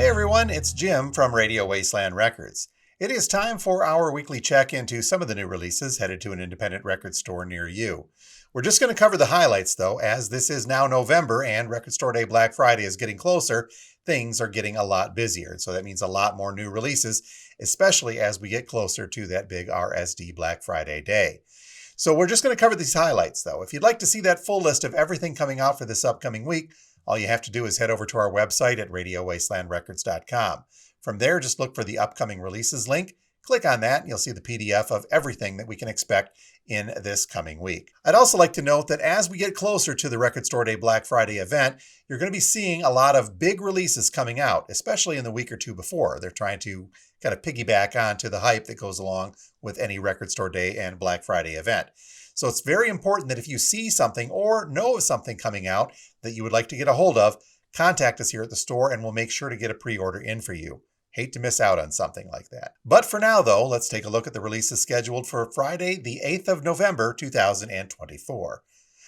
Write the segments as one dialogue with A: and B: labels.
A: Hey everyone, it's Jim from Radio Wasteland Records. It is time for our weekly check into some of the new releases headed to an independent record store near you. We're just going to cover the highlights though, as this is now November and Record Store Day Black Friday is getting closer. Things are getting a lot busier, so that means a lot more new releases, especially as we get closer to that big RSD Black Friday day. So we're just going to cover these highlights though. If you'd like to see that full list of everything coming out for this upcoming week, all you have to do is head over to our website at radiowastelandrecords.com. From there, just look for the upcoming releases link. Click on that and you'll see the PDF of everything that we can expect in this coming week. I'd also like to note that as we get closer to the Record Store Day Black Friday event, you're going to be seeing a lot of big releases coming out, especially in the week or two before. They're trying to kind of piggyback onto the hype that goes along with any Record Store Day and Black Friday event. So it's very important that if you see something or know of something coming out that you would like to get a hold of, contact us here at the store and we'll make sure to get a pre-order in for you. Hate to miss out on something like that. But for now, though, let's take a look at the releases scheduled for Friday, the 8th of November, 2024.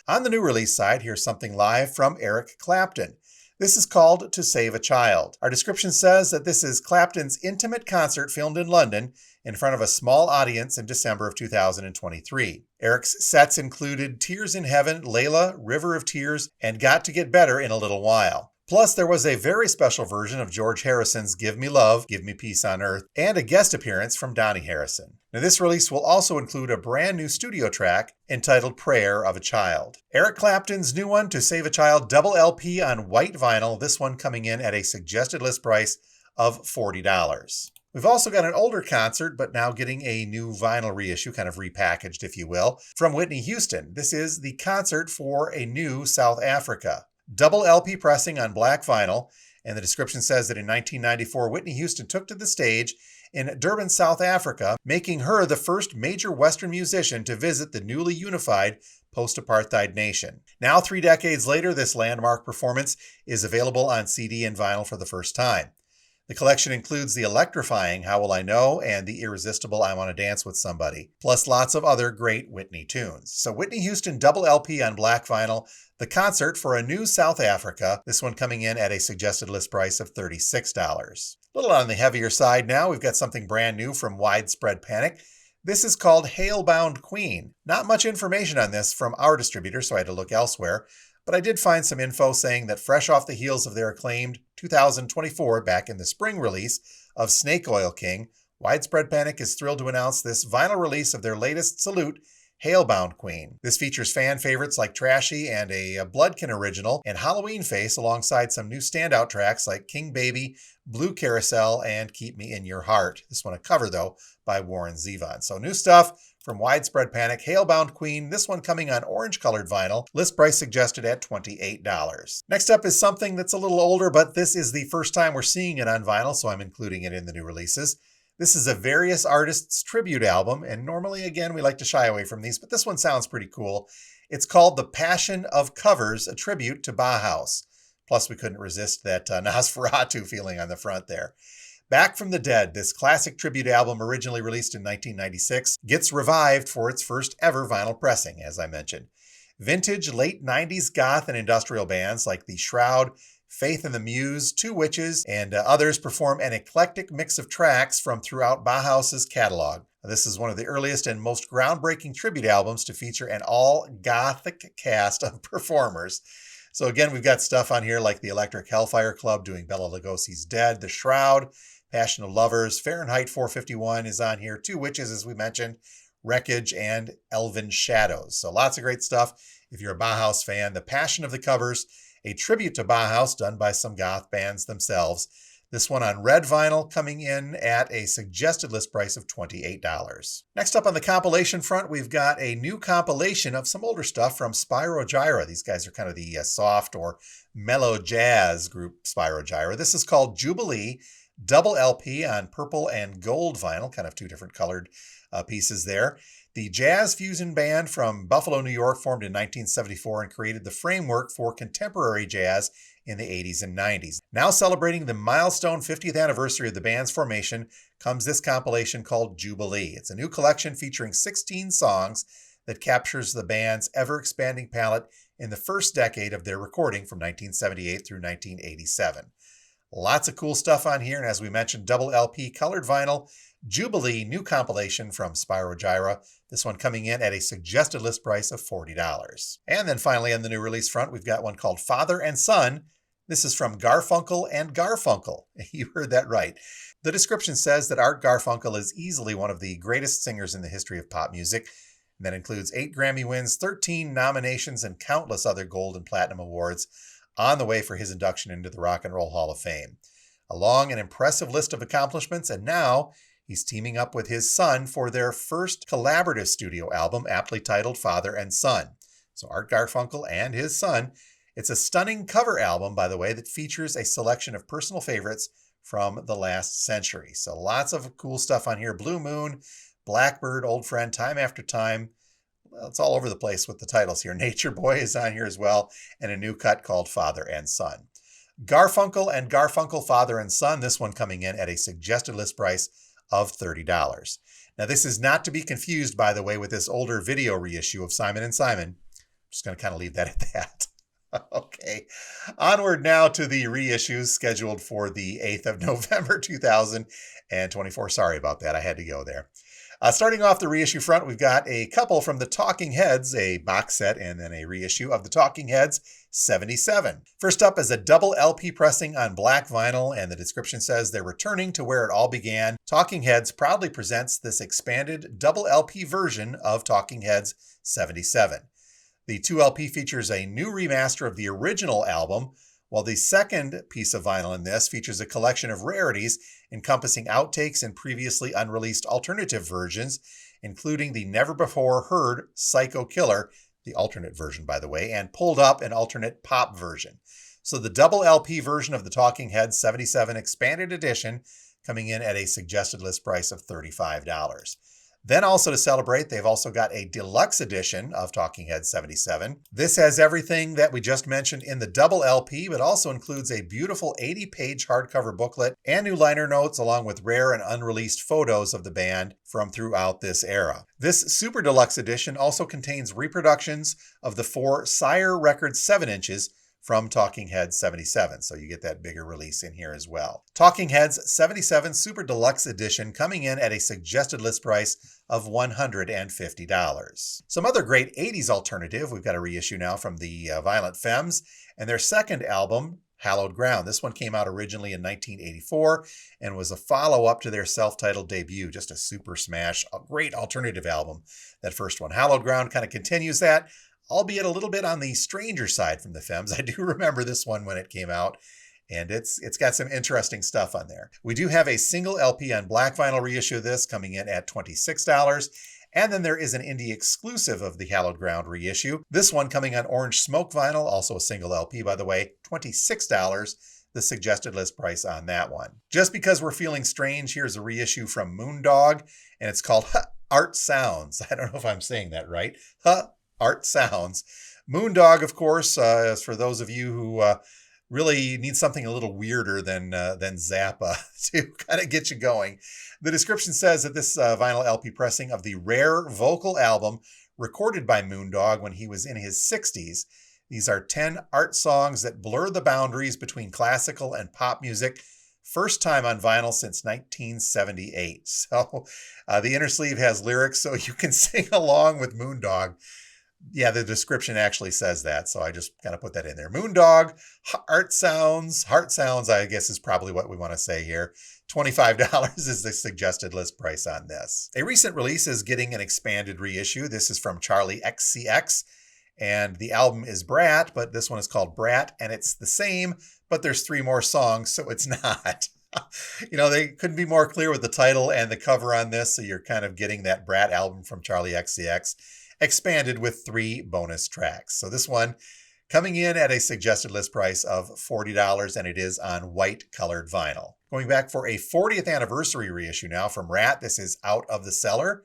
A: On the new release side, here's something live from Eric Clapton. This is called To Save a Child. Our description says that this is Clapton's intimate concert filmed in London in front of a small audience in December of 2023. Eric's sets included Tears in Heaven, Layla, River of Tears, and Got to Get Better in a Little While. Plus, there was a very special version of George Harrison's Give Me Love, Give Me Peace on Earth, and a guest appearance from Donnie Harrison. Now, this release will also include a brand new studio track entitled Prayer of a Child. Eric Clapton's new one, To Save a Child, double LP on white vinyl, this one coming in at a suggested list price of $40. We've also got an older concert, but now getting a new vinyl reissue, kind of repackaged, if you will, from Whitney Houston. This is the concert for a new South Africa. Double LP pressing on black vinyl, and the description says that in 1994, Whitney Houston took to the stage in Durban, South Africa, making her the first major Western musician to visit the newly unified post-apartheid nation. Now, 3 decades later, this landmark performance is available on CD and vinyl for the first time. The collection includes the electrifying How Will I Know and the irresistible I Want to Dance with Somebody, plus lots of other great Whitney tunes. So Whitney Houston double LP on black vinyl, the concert for a new South Africa, this one coming in at a suggested list price of $36. A little on the heavier side now, we've got something brand new from Widespread Panic. This is called Hailbound Queen. Not much information on this from our distributor, so I had to look elsewhere. But I did find some info saying that fresh off the heels of their acclaimed 2024 back in the spring release of Snake Oil King, Widespread Panic is thrilled to announce this vinyl release of their latest salute, Hailbound Queen. This features fan favorites like Trashy and a Bloodkin original and Halloween Face alongside some new standout tracks like King Baby, Blue Carousel, and Keep Me in Your Heart. This one a cover though by Warren Zevon. So new stuff from Widespread Panic, Hailbound Queen, this one coming on orange-colored vinyl, list price suggested at $28. Next up is something that's a little older, but this is the first time we're seeing it on vinyl, so I'm including it in the new releases. This is a Various Artists tribute album, and normally, again, we like to shy away from these, but this one sounds pretty cool. It's called The Passion of Covers, a tribute to Bauhaus. Plus, we couldn't resist that Nosferatu feeling on the front there. Back from the Dead, this classic tribute album originally released in 1996, gets revived for its first ever vinyl pressing, as I mentioned. Vintage late 90s goth and industrial bands like The Shroud, Faith and the Muse, Two Witches, and others perform an eclectic mix of tracks from throughout Bauhaus's catalog. This is one of the earliest and most groundbreaking tribute albums to feature an all-gothic cast of performers. So again, we've got stuff on here like the Electric Hellfire Club doing Bela Lugosi's Dead, The Shroud, Passion of Lovers, Fahrenheit 451 is on here, Two Witches, as we mentioned, Wreckage, and Elven Shadows. So lots of great stuff. If you're a Bauhaus fan, The Passion of the Covers, a tribute to Bauhaus done by some goth bands themselves. This one on red vinyl coming in at a suggested list price of $28. Next up on the compilation front, we've got a new compilation of some older stuff from Spyro Gyra. These guys are kind of the soft or mellow jazz group Spyro Gyra. This is called Jubilee, double LP on purple and gold vinyl, kind of two different colored pieces there. The jazz fusion band from Buffalo, New York, formed in 1974 and created the framework for contemporary jazz in the 80s and 90s. Now celebrating the milestone 50th anniversary of the band's formation comes this compilation called Jubilee. It's a new collection featuring 16 songs that captures the band's ever-expanding palette in the first decade of their recording from 1978 through 1987. Lots of cool stuff on here, and as we mentioned, double LP colored vinyl, Jubilee new compilation from Spyro Gyra. This one coming in at a suggested list price of $40. And then finally on the new release front, we've got one called Father and Son. This is from Garfunkel and Garfunkel. You heard that right. The description says that Art Garfunkel is easily one of the greatest singers in the history of pop music. And that includes 8 Grammy wins, 13 nominations, and countless other gold and platinum awards on the way for his induction into the Rock and Roll Hall of Fame. A long and impressive list of accomplishments, and now he's teaming up with his son for their first collaborative studio album, aptly titled Father and Son. So Art Garfunkel and his son. It's a stunning cover album, by the way, that features a selection of personal favorites from the last century. So lots of cool stuff on here. Blue Moon, Blackbird, Old Friend, Time After Time. Well, it's all over the place with the titles here. Nature Boy is on here as well, and a new cut called Father and Son. Garfunkel and Garfunkel, Father and Son, this one coming in at a suggested list price of $30. Now, this is not to be confused, by the way, with this older video reissue of Simon & Simon. I'm just going to kind of leave that at that. Okay, onward now to the reissues scheduled for the 8th of November, 2024. Sorry about that. I had to go there. Starting off the reissue front, we've got a couple from the Talking Heads, a box set and then a reissue of the Talking Heads 77. First up is a double LP pressing on black vinyl, and the description says they're returning to where it all began. Talking Heads proudly presents this expanded double LP version of Talking Heads 77. The 2LP features a new remaster of the original album, while the second piece of vinyl in this features a collection of rarities encompassing outtakes and previously unreleased alternative versions, including the never-before-heard Psycho Killer, the alternate version, by the way, and Pulled Up, an alternate pop version. So the double LP version of the Talking Heads 77 Expanded Edition coming in at a suggested list price of $35. Then also to celebrate, they've also got a deluxe edition of Talking Heads 77. This has everything that we just mentioned in the double LP, but also includes a beautiful 80-page hardcover booklet and new liner notes, along with rare and unreleased photos of the band from throughout this era. This super deluxe edition also contains reproductions of the 4 Sire Records 7 inches from Talking Heads 77, so you get that bigger release in here as well. Talking Heads 77 Super Deluxe Edition coming in at a suggested list price of $150. Some other great 80s alternative, we've got a reissue now from the Violent Femmes, and their second album, Hallowed Ground. This one came out originally in 1984 and was a follow-up to their self-titled debut, just a super smash, a great alternative album, that first one. Hallowed Ground kind of continues that, albeit a little bit on the stranger side from the Femmes. I do remember this one when it came out, and it's got some interesting stuff on there. We do have a single LP on black vinyl reissue of this coming in at $26, and then there is an indie exclusive of the Hallowed Ground reissue. This one coming on orange smoke vinyl, also a single LP, by the way, $26, the suggested list price on that one. Just because we're feeling strange, here's a reissue from Moondog, and it's called Art Sounds. I don't know if I'm saying that right. Art Sounds. Moondog, of course, is for those of you who really need something a little weirder than Zappa to kind of get you going. The description says that this vinyl LP pressing of the rare vocal album recorded by Moondog when he was in his 60s. These are 10 art songs that blur the boundaries between classical and pop music. First time on vinyl since 1978. So the inner sleeve has lyrics so you can sing along with Moondog. Yeah, the description actually says that, so I just kind of put that in there. Moondog, Art Sounds, Heart Sounds, I guess is probably what we want to say here. $25 is the suggested list price on this. A recent release is getting an expanded reissue. This is from Charlie XCX, and the album is Brat, but this one is called Brat, and it's the same, but there's 3 more songs, so it's not. You know, they couldn't be more clear with the title and the cover on this, so you're kind of getting that Brat album from Charlie XCX. Expanded with 3 bonus tracks. So this one coming in at a suggested list price of $40, and it is on white colored vinyl. Going back for a 40th anniversary reissue now from Rat. This is Out of the Cellar.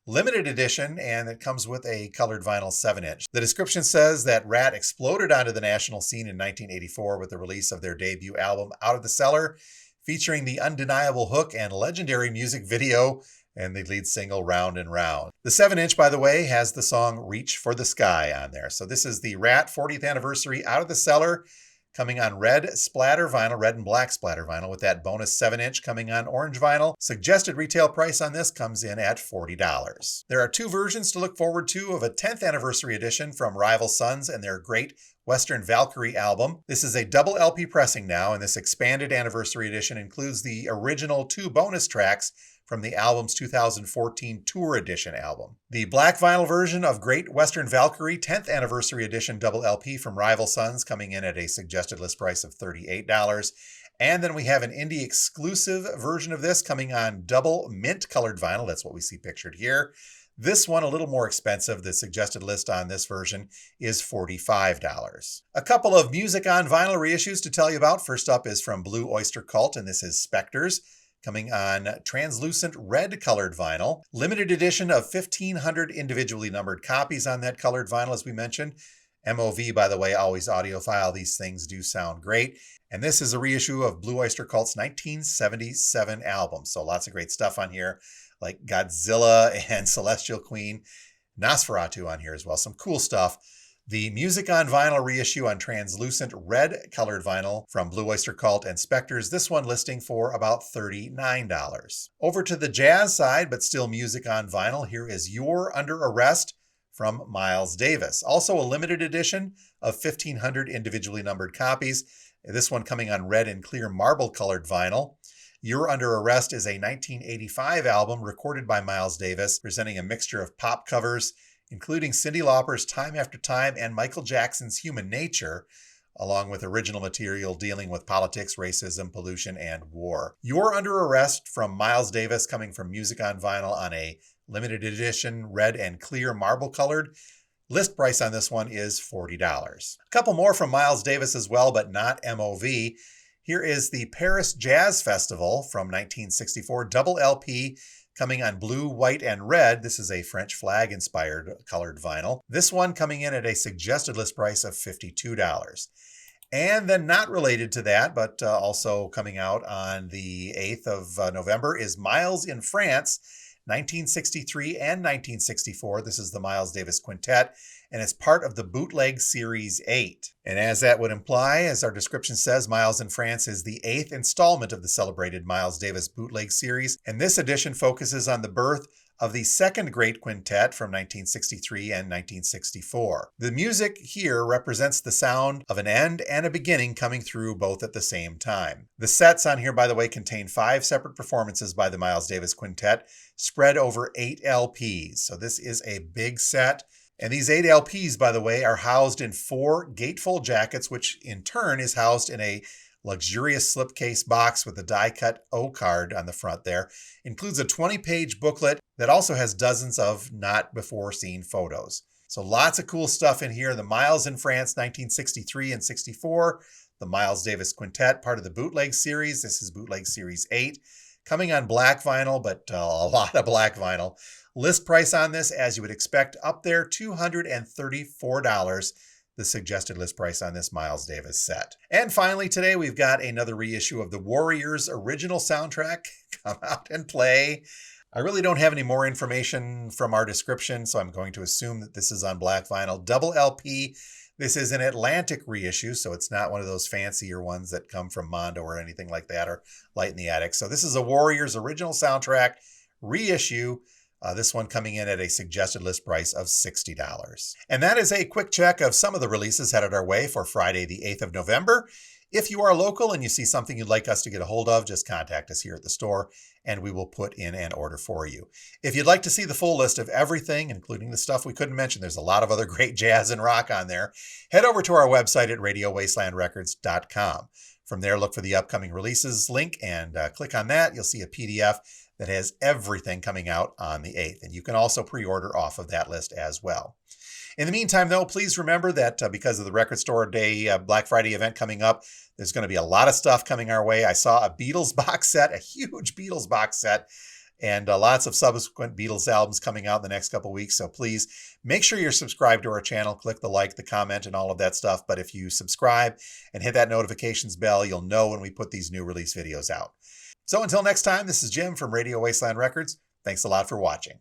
A: Limited edition, and it comes with a colored vinyl 7-inch. The description says that Rat exploded onto the national scene in 1984 with the release of their debut album Out of the Cellar, featuring the undeniable hook and legendary music video and the lead single Round and Round. The 7-inch, by the way, has the song Reach for the Sky on there. So this is the Rat 40th anniversary Out of the Cellar, coming on red splatter vinyl, red and black splatter vinyl with that bonus 7-inch coming on orange vinyl. Suggested retail price on this comes in at $40. There are two versions to look forward to of a 10th anniversary edition from Rival Sons and their great Western Valkyrie album. This is a double LP pressing now, and this expanded anniversary edition includes the original 2 bonus tracks from the album's 2014 Tour Edition album. The black vinyl version of Great Western Valkyrie 10th Anniversary Edition double LP from Rival Sons coming in at a suggested list price of $38. And then we have an indie exclusive version of this coming on double mint colored vinyl. That's what we see pictured here. This one a little more expensive. The suggested list on this version is $45. A couple of music on vinyl reissues to tell you about. First up is from Blue Oyster Cult, and this is Spectres, coming on translucent red colored vinyl. Limited edition of 1,500 individually numbered copies on that colored vinyl, as we mentioned. MOV, by the way, always audiophile. These things do sound great. And this is a reissue of Blue Oyster Cult's 1977 album. So lots of great stuff on here, like Godzilla and Celestial Queen. Nosferatu on here as well. Some cool stuff. The Music on Vinyl reissue on translucent red colored vinyl from Blue Oyster Cult and Spectres, this one listing for about $39. Over to the jazz side, but still music on vinyl, here is You're Under Arrest from Miles Davis. Also a limited edition of 1,500 individually numbered copies. This one coming on red and clear marble colored vinyl. You're Under Arrest is a 1985 album recorded by Miles Davis, presenting a mixture of pop covers, including Cyndi Lauper's Time After Time and Michael Jackson's Human Nature, along with original material dealing with politics, racism, pollution, and war. You're Under Arrest from Miles Davis, coming from Music on Vinyl on a limited edition red and clear marble colored. List price on this one is $40. A couple more from Miles Davis as well, but not MOV. Here is the Paris Jazz Festival from 1964, double LP, coming on blue, white, and red. This is a French flag-inspired colored vinyl. This one coming in at a suggested list price of $52. And then not related to that, but also coming out on the 8th of November is Miles in France, 1963 and 1964. This is the Miles Davis Quintet, and it's part of the Bootleg Series 8. And as that would imply, as our description says, Miles in France is the 8th installment of the celebrated Miles Davis Bootleg Series, and this edition focuses on the birth of the second great quintet from 1963 and 1964. The music here represents the sound of an end and a beginning coming through both at the same time. The sets on here, by the way, contain 5 separate performances by the Miles Davis Quintet, spread over 8 LPs. So this is a big set. And these 8 LPs, by the way, are housed in 4 gatefold jackets, which in turn is housed in a luxurious slipcase box with a die-cut O card on the front there. Includes a 20-page booklet that also has dozens of not-before-seen photos. So lots of cool stuff in here. The Miles in France 1963 and 64. The Miles Davis Quintet, part of the Bootleg Series. This is Bootleg Series 8. Coming on black vinyl, but a lot of black vinyl. List price on this, as you would expect, up there, $234. The suggested list price on this Miles Davis set. And finally today, we've got another reissue of the Warriors original soundtrack. Come out and play. I really don't have any more information from our description, so I'm going to assume that this is on black vinyl. Double LP. This is an Atlantic reissue, so it's not one of those fancier ones that come from Mondo or anything like that, or Light in the Attic. So this is a Warriors original soundtrack reissue. This one coming in at a suggested list price of $60. And that is a quick check of some of the releases headed our way for Friday, the 8th of November. If you are local and you see something you'd like us to get a hold of, just contact us here at the store and we will put in an order for you. If you'd like to see the full list of everything, including the stuff we couldn't mention, there's a lot of other great jazz and rock on there, head over to our website at radiowastelandrecords.com. From there, look for the upcoming releases link and click on that. You'll see a PDF that has everything coming out on the 8th. And you can also pre-order off of that list as well. In the meantime, though, please remember that because of the Record Store Day Black Friday event coming up, there's going to be a lot of stuff coming our way. I saw a Beatles box set, a huge Beatles box set, and lots of subsequent Beatles albums coming out in the next couple weeks. So please make sure you're subscribed to our channel. Click the like, the comment, and all of that stuff. But if you subscribe and hit that notifications bell, you'll know when we put these new release videos out. So until next time, this is Jim from Radio Wasteland Records. Thanks a lot for watching.